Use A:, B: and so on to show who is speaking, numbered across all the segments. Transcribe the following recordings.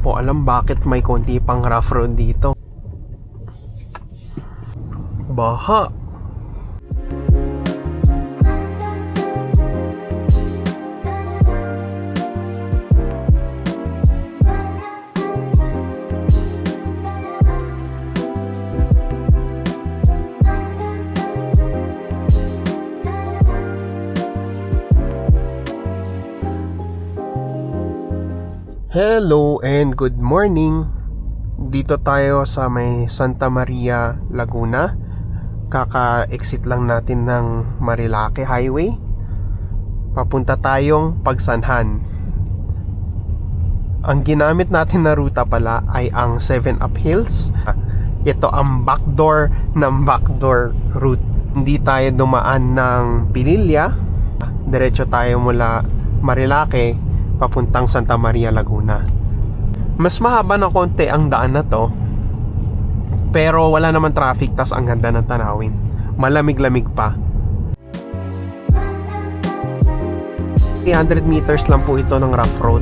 A: po alam bakit may konti pang rough road dito. Baha. Hello and good morning. Dito tayo sa may Santa Maria, Laguna. Kaka-exit lang natin ng Marilake Highway. Papunta tayong Pagsanhan. Ang ginamit natin na ruta pala ay ang 7-Up Hills. Ito ang backdoor ng backdoor route. Hindi tayo dumaan ng Pililla. Diretso tayo mula Marilake papuntang Santa Maria, Laguna. Mas mahaba ng konti ang daan na to, pero wala naman traffic, tas ang ganda ng tanawin. Malamig-lamig pa. 300 meters lang po ito ng rough road,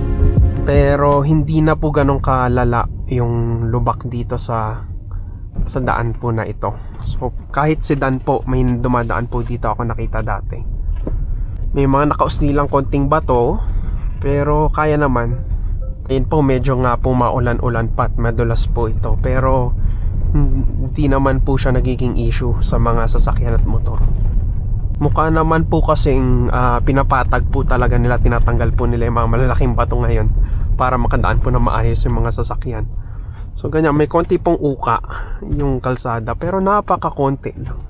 A: pero hindi na po ganun kalala yung lubak dito sa daan po na ito. So kahit sedan po, may dumadaan po dito ako nakita dati. May mga nakausnilang konting bato, pero kaya naman. Ayun po, medyo nga po maulan-ulan pa at madulas po ito, pero hindi naman po siya nagiging issue sa mga sasakyan at motor. Mukha naman po kasing pinapatag po talaga nila, tinatanggal po nila yung mga malalaking bato ngayon para makadaan po na maayos yung mga sasakyan. So ganyan, may konti pong uka yung kalsada, pero napaka-konti lang.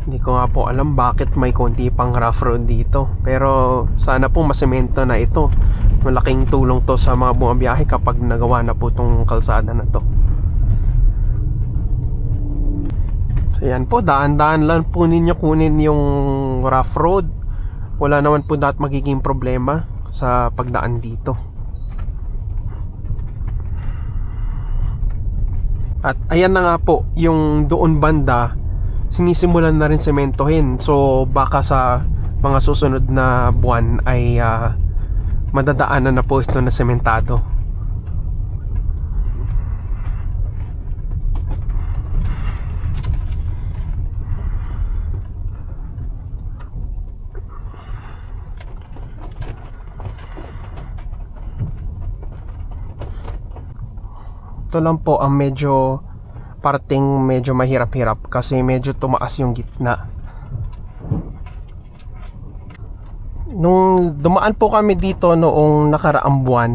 A: Hindi ko nga po alam bakit may konti pang rough road dito, pero sana po masemento na ito. Malaking tulong to sa mga bumabiyahe kapag nagawa na po tong kalsada na to. So yan po, daan-daan lang po ninyo kunin yung rough road. Wala naman po dapat magiging problema sa pagdaan dito. At ayan na nga po, yung doon banda sinisimulan na rin sementohin. So baka sa mga susunod na buwan ay madadaanan na po ito na sementado. Ito lang po ang medyo parting medyo mahirap-hirap kasi medyo tumaas yung gitna. Nung dumaan po kami dito noong nakaraang buwan,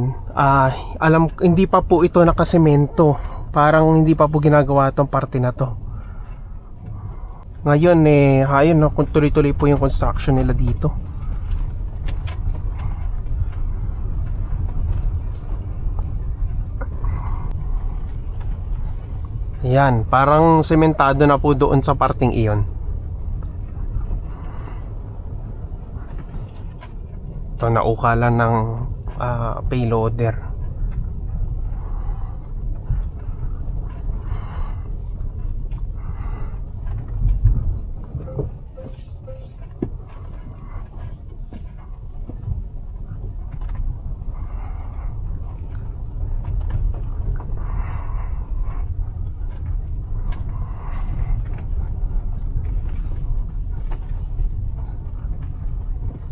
A: hindi pa po ito nakasemento. Parang hindi pa po ginagawa itong parte na to. Ngayon ayun, tuloy-tuloy po yung construction nila dito. Yan, parang sementado na po doon sa parting iyon. Ito, naukalan ng payloader.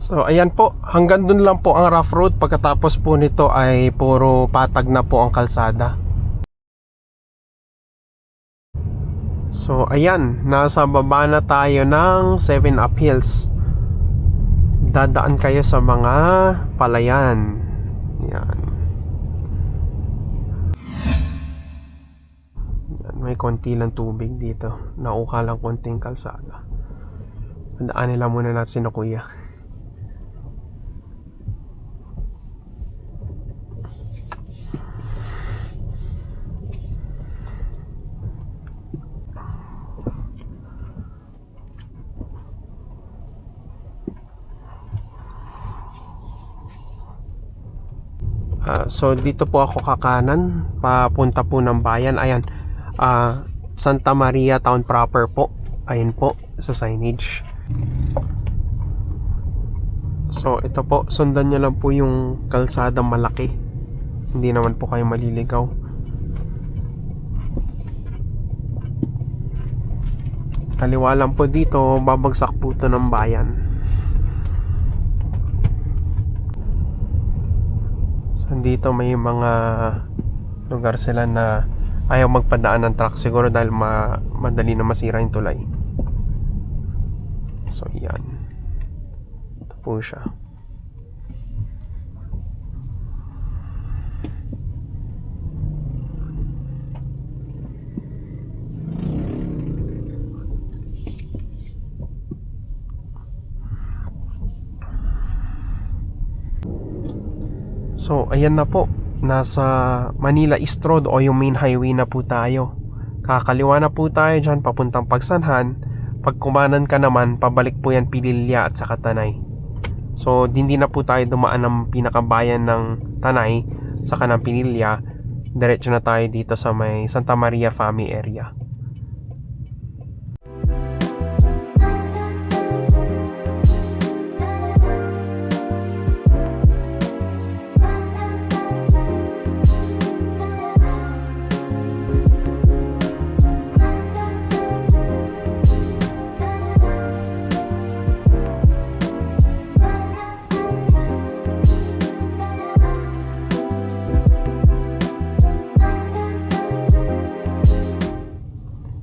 A: So ayan po, hanggang dun lang po ang rough road. Pagkatapos po nito ay puro patag na po ang kalsada. So ayan, nasa baba na tayo ng 7-Up Hills. Dadaan kayo sa mga palayan. Yan. May konti lang tubig dito. Nauka lang konting kalsada. Daan nila muna natin na kuya. So dito po ako kakanan papunta po ng bayan. Ayan, Santa Maria Town proper po. Ayan po sa signage. So ito po, sundan nyo lang po yung kalsadang malaki. Hindi naman po kayo maliligaw. Kaliwa lang po dito, babagsak po ito ng bayan. So dito may mga lugar sila na ayaw magpadaan ng truck, siguro dahil madali na masira yung tulay. So yan, ito po siya. So ayan na po, nasa Manila East Road o yung main highway na po tayo. Kakaliwa na po tayo dyan papuntang Pagsanhan. Pag kumanan ka naman, pabalik po yan Pililya at saka Tanay. So hindi na po tayo dumaan ng pinakabayan ng Tanay saka ng Pililya. Diretso na tayo dito sa may Santa Maria Fami area.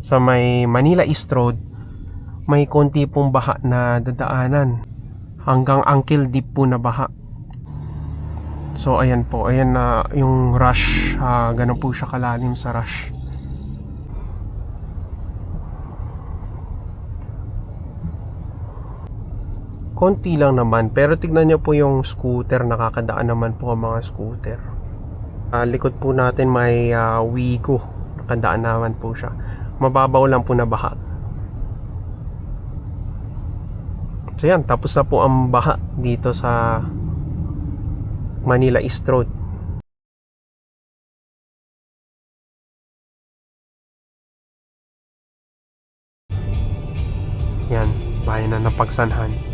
A: Sa may Manila East Road, may konti pong baha na dadaanan. Hanggang ankle deep po na baha. So ayan po, ayan na yung rush. Ganun po siya kalalim sa rush. Konti lang naman, pero tignan nyo po yung scooter, nakakadaan naman po ang mga scooter. Likod po natin may Wigo, nakadaan naman po siya. Mababaw lang po na baha. So yan, tapos na po ang baha dito sa Manila East Road. Yan, bayan na ng Pagsanhan.